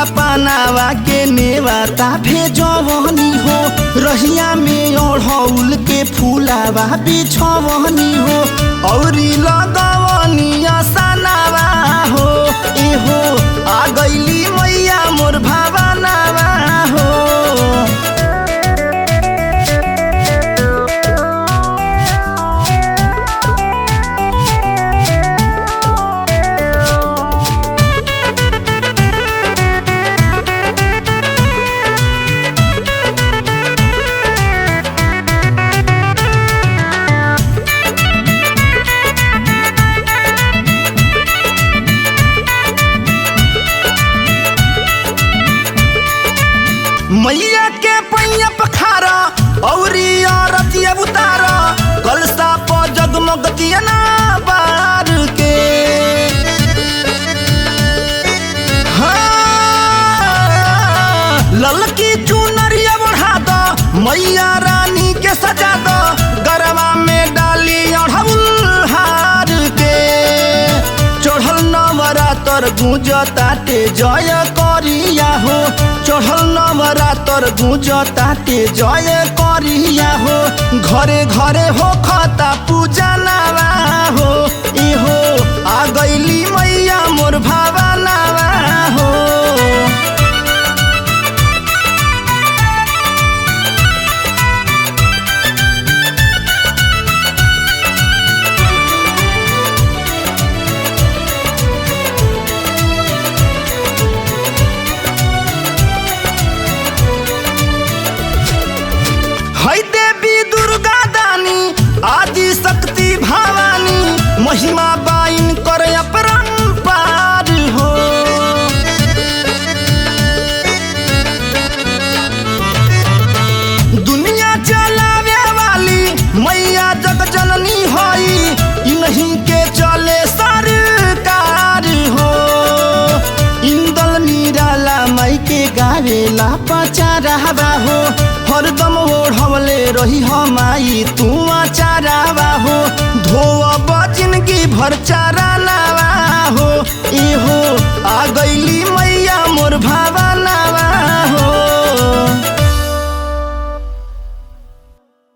पानावा के नेवाता भेजवनी हो, रहिया में ओढ़ौल के फूलावा बिछवनी हो, औरी लगवनी असनावा हो। एहो आ गईली मैया मोर भावनावा हो। मैया के पैया पखारा औरी औरतिया उतारा, कलसा प जगमगतिया ना बार के। हाँ ललकी चुनरिया बढ़ा दो, मैया रानी के सजा दो, गरबा में डाली अढ़उल हार के। चढ़ल नवरातर गूंजताटे जय करिया हो, चढ़ल नवरातर गूंजताटे जय करिया हो। घरे घरे हो खता पूजा नावा हो, इहो आ गईली मैया मोर भावनावा हो। है देवी दुर्गा दानी आदि शक्ति भवानी, महिमा बाइन कर अपरंपार हो। दुनिया चलावे वाली मैया जग जननी होई, इन्हीं के चले सरकार हो। इंदल निराला माई के गावेला पचारावा हो, हरदम ओढ़वले रही हमाई तू चारावा हो। धोअब जिंदगी भर चारा नावा हो, इहो आ गईली मैया मोर भा